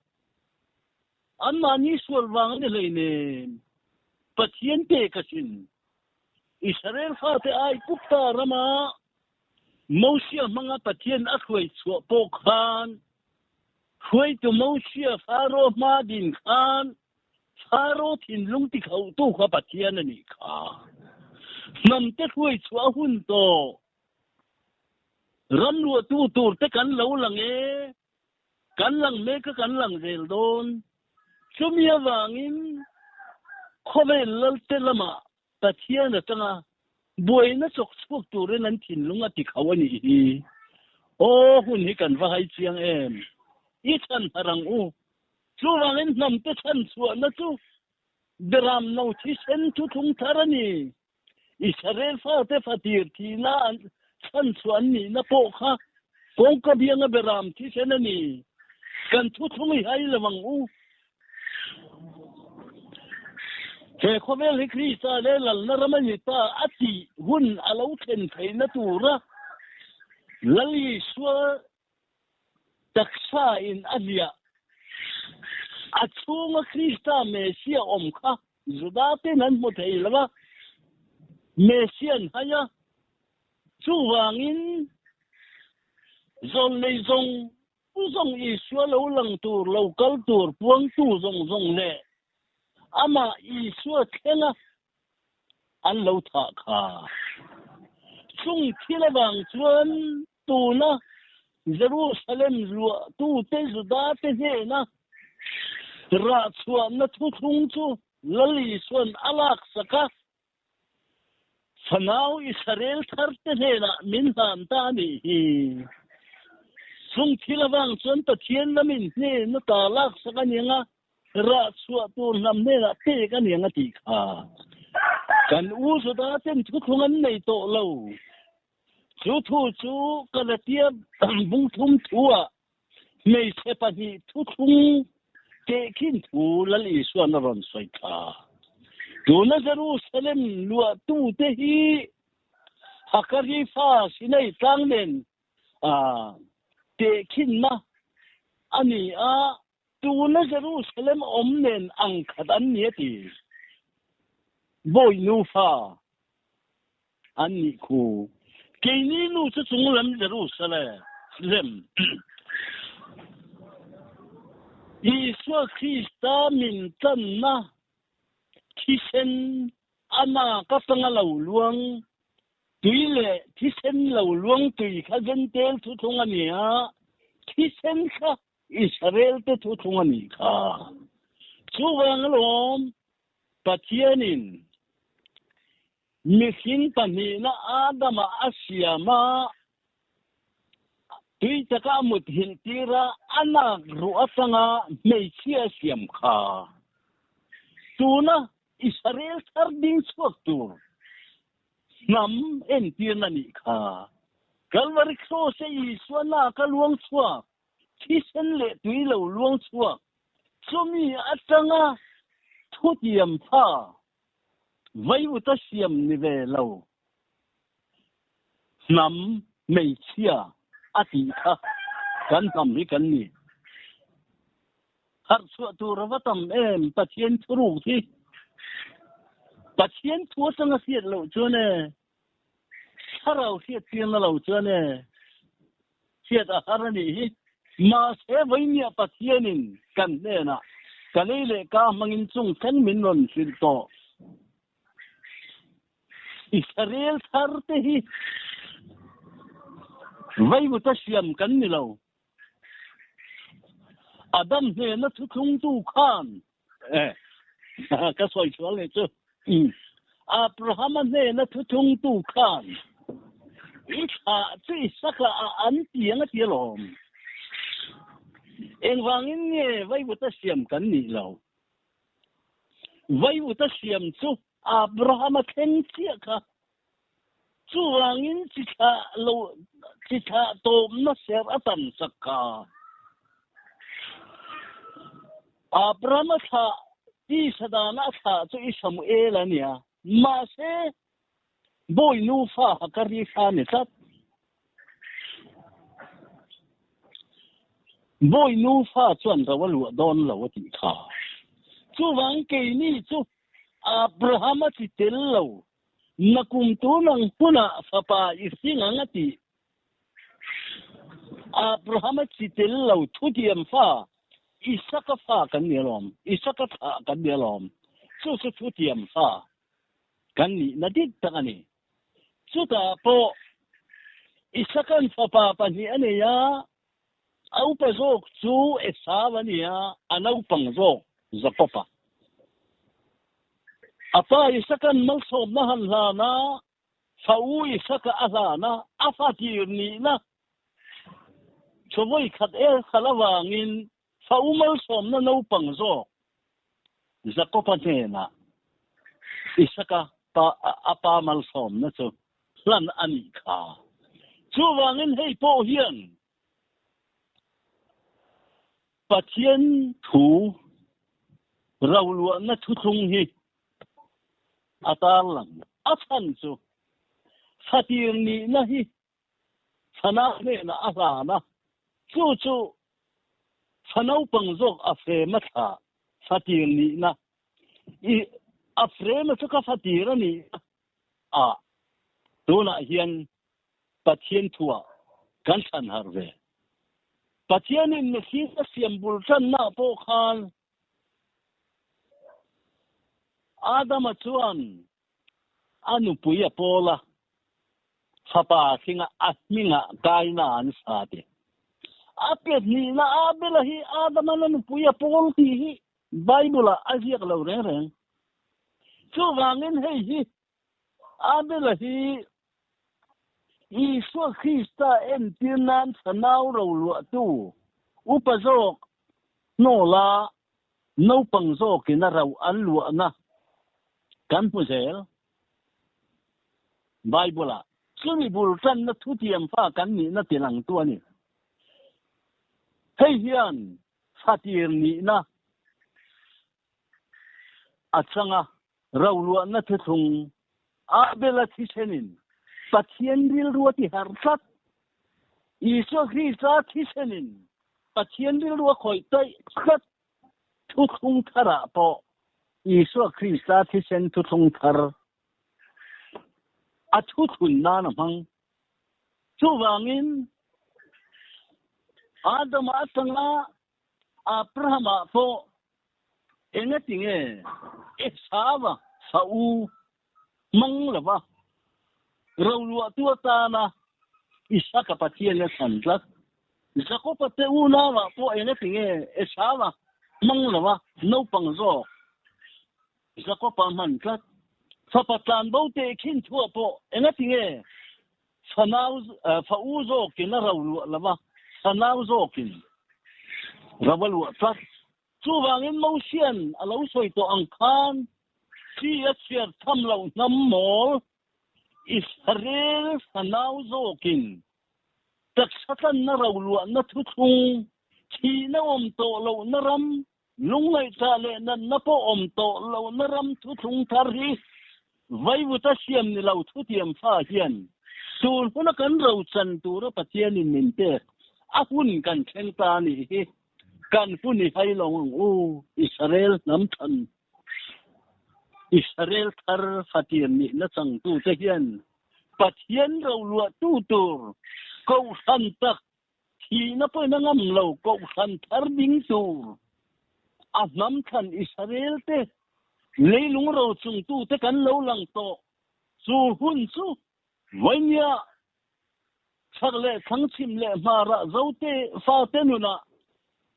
an mani swal wang ne leine pathian te kasin Israel fa te ai pukta rama Mosia mga patien akway so pokhan khway to Mosia faro madin khan faro thinlung ti khau tu kha patien ani kha nam te khway so hun to ram lu tu tur te kan lo lang e kan lang me ka kan lang zel don sumia wangin khobe lal te lama patien atanga buổi nó chọc chọc tụi nó năn thìn lúng ati khâu anh hi, hun hi cần vai chiang em, ít chân harang u, chú vang em nằm tới chân suan nó chú, dram nâu thi sen chú thung tharani, Israel pha te fatir thi na chân suan ni na po kha, kong ka biang a beram thi sen ani, kan chú thung hi lamang u. Ke khovel hi Krista le lal na ramani ta ati hun alo then thei na tura lali swa taksa in alia achunga Krista Mesia omkha zudate nan mo thei lawa Mesian haya chuwangin zon nei zong zong iswa lo lang tur local tur puang tu zong le ama isua thenga an lo tha kha chung thila bang chuan tu na Jerusalem lua tu te zuda te he na ra chuan na thu thung chu lali suan alak saka fanau Israel thar te he na min han ta ni hi chung thila bang chuan ta thien na min ne na ta lak saka ni nga ra chua tu nam ne la te ka ni nga ti kha kan u so da ten thu thungan nei to lo chu thu chu kalatia bung thum thua nei se pa ni thu thung te kin thu lali suan na ron soi kha tu na Jerusalem lua tu te hi hakari fa sinai tang nen te kin na ani tu na Jerusalem omnen ang khadan niati boy nu fa ani khu cái ní nu cho chúng làm Jerusalem Isua Christa min chân na thi sen ana ka tanga lo luang tui le thi sen lo luang tui kha gen tel thu thung ani a thi sen kha Israel te thu thung ani kha chu wang lom pathianin Misin pani na Adama Asyama tui taka mut hintira anak ruatanga meisia siam kha tuna Israel sarding swaktur nam entir na ni kha kalwarik so se iswana kaluang swak tisen le tui lo luang swak sumi atanga thutiam pha vay uta siam ni ve lo nam meisia ati kha kan tam hi kan ni har su tu rawatam em pathian thuru thi pathian thu sanga siat lo chone harau siat tiang lo chone siat a harani hi ma se vai nia pathianin kan ne na kanile ka mangin chung kan min non sin to Israel tharte hi vay mu ta siam kan ni lo Adam ne na thu thung tu khan ka soi chwal le chu Abraham ne na thu thung tu khan Isa chi saka an tiang a tialom eng wangin nge vay mu ta siam kan ni lo vay mu ta siam chu Abraham khen chia ka chu wangin chi tha tom na ser atan sakka Abraham tha ti sadana tha chu Samuel ania ma se boy nu fa hakari kha ni sat boy nu fa chuan rawalu don lo ti kha chu wang ke ni chu Abraham ti tel lo nakum tu nang puna fapa isinga ngati Abraham ti tel lo thutiam fa Isaka fa kan nialom Isaka tha kan nialom chu thutiam fa kan ni nadik takani chu ta po Isakan fapa pa ni ane ya au pa zok chu esawania anau pang zok zapopa apa isakan malsom na hanlana fau isaka azana afatir ni na choboi khat khalawangin fau malsom na no pangzo zakopa na isaka pa apa malsom na chu lan ani kha chuwangin hei po hian pathian thu rawlu na thu thung hi atalang athan chu fatir ni na hi sana ne na asana chu fanau pangjok afe matha fatir ni na I afre ma chu ka fatir ni tuna hian pathian thua kan san harve pathian in si siam bul san na po khan Adam chuan anu puya pola fapa singa asminga kaina an sate apet ni na abela hi Adam anu puya pol ti hi Bible aziak lo reng chu wangin hei hi abela hi Isu Krista en tinan sanau ro lu tu upazok no la no pangzok kina raw an lu na kan puzel Bible sumi bultan na thutiam fa kan ni na tilang tu ani hei hian fatir ni na achanga raw lu na thung abela thisenin pathian ril ruati harsat Isu Krista thisenin pathian ril ru khoi tai khat thu thung thara po Isu Krista thisen thu thung thar a thu thun na na mang chu wangin Adam atanga Abraham po engatinge esawa sau manglaba rawlua tuata na isa kapatien na sanlat Zako pate una wa po engatinge esawa manglaba no pangzo Zako pamankat sapatan bote kin tua po engatinge sanau fauzo kinaraw laba sanau zo kin rawalu tat chuwangin motion alo soi to angkhan si asier thamlo nammol Israel sanau zo kin tak satan na rawlu na thuthung thi na om to lo naram lungai cha le na napo om to lo naram thuthung thari vaivuta siam ni lo thutiam fa hian sul huna kan ro chan tur pathian in minte ahun kan thengta ni hi kan huni hai long u Israel nam than Israel thar fatien ni na chang tu te hian pathian ro lua tu tur ko san tak thi na po na ngam lo ko san thar ding tur a nam than Israel te leilung ro chung tu te kan lo lang to su hun su vanya chagle thangchim le mara zote fa tenuna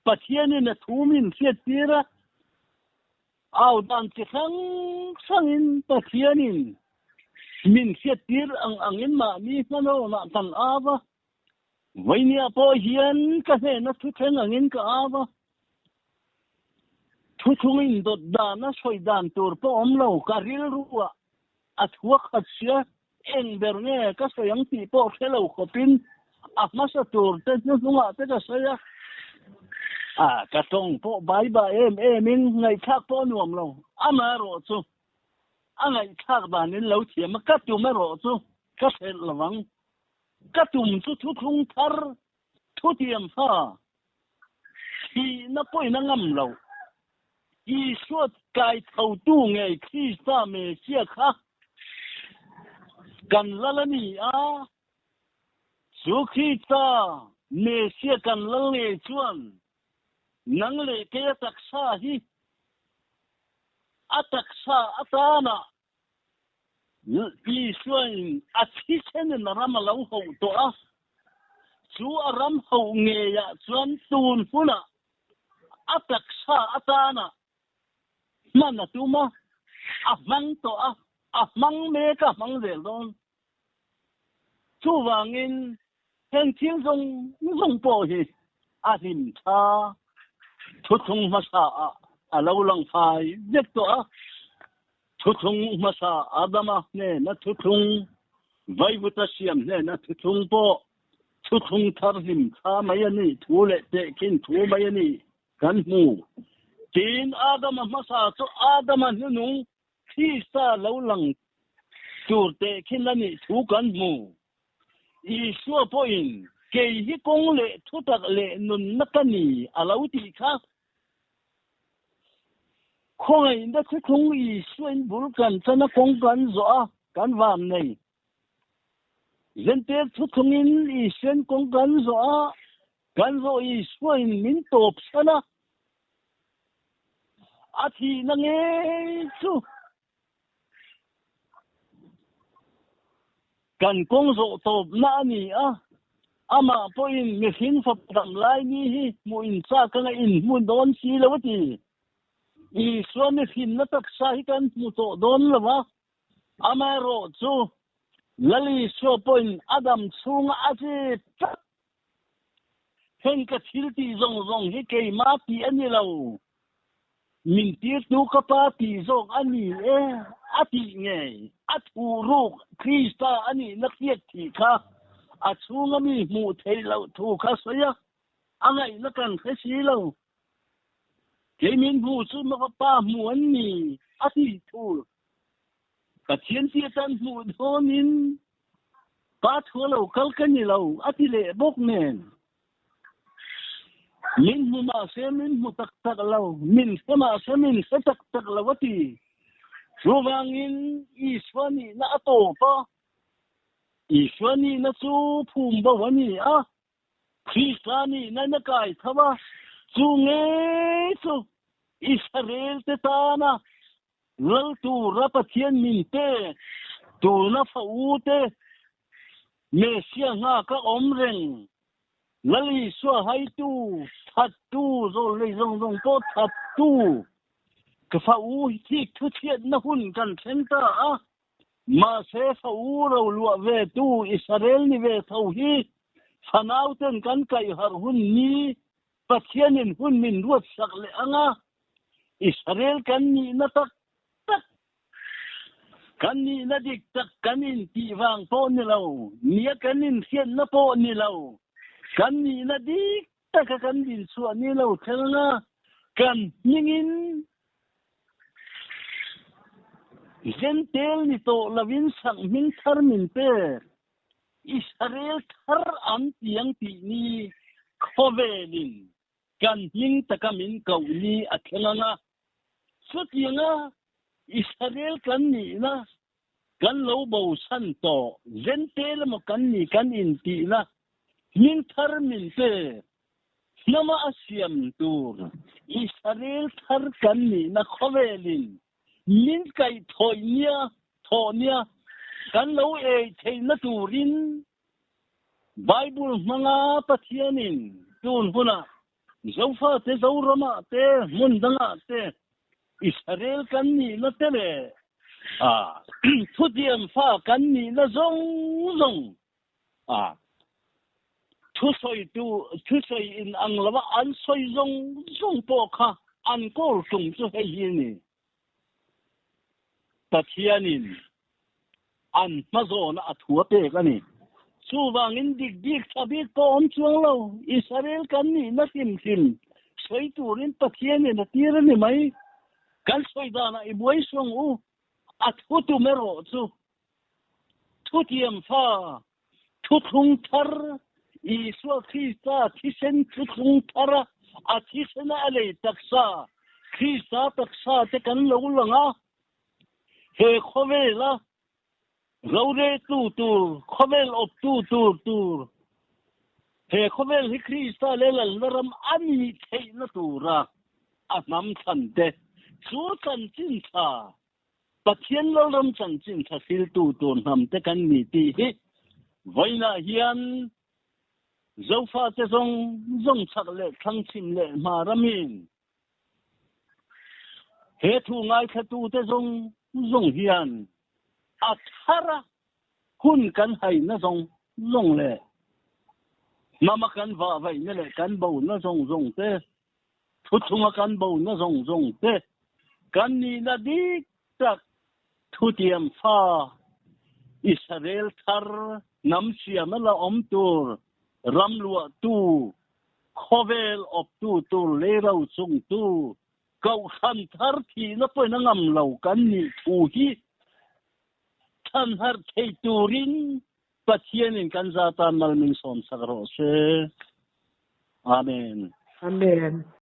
pathian na thumin siatira au dan ti khang sangin pathianin min siatir angin ma ni no na tan ava vanya po hian ka he na thu theng angin ka ava thu thungin dot dana soi dan tur po omlo ka ril ruwa athua khatsia eng berne ka soyang ti po khelo khopin masa tur te nunga te ka saya ka tong po bai ba min ngai thak po nuam lo ama ro chu angai thak ban nin lo thiam ka tu ma ro chu ka sel lawang ka tum chu thu thung thar thu tiam fa hi na poi na ngam lo i suat kai thau tu ngai khi sa me sia kha kan lalani su khi ta me sia kan lalle chuan nang le ke taksa hi ataksa atana i suan athi chen na ram lo ho to chu aram ho nge ya chuan tun puna ataksa atana mana tuma mang to mang me ka mang zel don chu wangin hen thil zong po hi him tha thu thung masa alo lang phai vet to thu thung masa adama ne na thu thung vaivuta siam ne na thu thung po thu thung thar him tha mai ani thu le te kin thu mai ani kan mu tin adama masa chu adama nu thi sa lo lang tur te kin lani thu kan mu i suwa po in ke hi kong le thu tak le nun nakani alo ti kha khoi inda thu thung i suin bul kan chana kong kan zo kan vam nei zente thu thung in i sen kong kan zo kan zo i suin min top sana athi na nge chu kan kong zo top na ni ama po in mi hin fa dam lai ni hi mu in cha ka in mun don si lawati i suami hin na tak sa hi kan mu to don lawa ama ro chu lali so po in adam chung aji hen ka thil ti zong hi ke ma pi ani lo min tir tu ka pa ti zong ani ati nge atu ru krista ani nakiet ti kha achunga mi mu thei lo thu kha soya angai na kan khasi lo ke min bu chu ma pa mu an ni ati thu ka thien ti tan mu donin pa thu lo kal kan ni lo ati le bok nen min mu ma se min mu tak lo min se ma se min se tak lawati chuwangin iswani na ato pa Ishwani na su phumba wani a Kristani na nakai thawa su nge su Israel te tana lal tu rapathian min te tu na phau te Mesia nga ka omreng lali swa hai tu that tu zo le zong zong to that tu ka phau hi thu thiet na hun kan thenta a ma se phau ro lua ve tu Israel ni ve thau hi phanau ten kan kai har hun ni pathianin hun min ruat sak le anga Israel kan ni na tak kan ni na dik tak kanin ti wang po ni lo nia kanin hian na po ni lo kan ni na dik tak kan din su ni lo thelna kan ningin gentel ni to lavin sang min thar min pe Israel thar an tiang ti ni khovelin kan ning takamin kau ni athelana su tianga Israel kan ni na kan lo bo san to gentel mo kan ni kan in ti na min thar min pe nama asiam tur Israel thar kan ni na khovelin min kai thonia kan lo e theina turin Bible manga pathianin tun huna zofa te zorama te mundanga te Israel kan ni na tele thudiam fa kan ni na zong thu soi in ang lawa an soi zong po kha an kol tung chu hei ni pathianin an mazona athua te kani suwangin dik sabi ko om chuang lo Israel kan ni na tim soi turin pathianin na tira ni mai kan soi dana ibuai song u athu tu mero chu thu tiam fa thu thung thar Iswa Krista thisen thu thung thara athisena ale taksa Krista taksa te kan lo langa he khovela Raude tu khovel op tu he khovel hi Krista lelal naram ani theina tura anam thante chu kan chin tha pathian lo ram chan chin tha sil tu nam te kan ni ti hi voina hian zofa te zong chak le thang chim le maramin he thu ngai kha tu te zong hian athara hun kan hai na zong le mama kan va vai ne le kan bo na zong te thunga kan bo na zong te kan ni na dik tak thu tiam fa Israel thar nam siam la om tur ram lua tu khovel op tu le rau chung tu kau khan thar thi na poi na ngam lo kan ni thu hi than har thei turin pathianin kan zata malmin som sagro se amen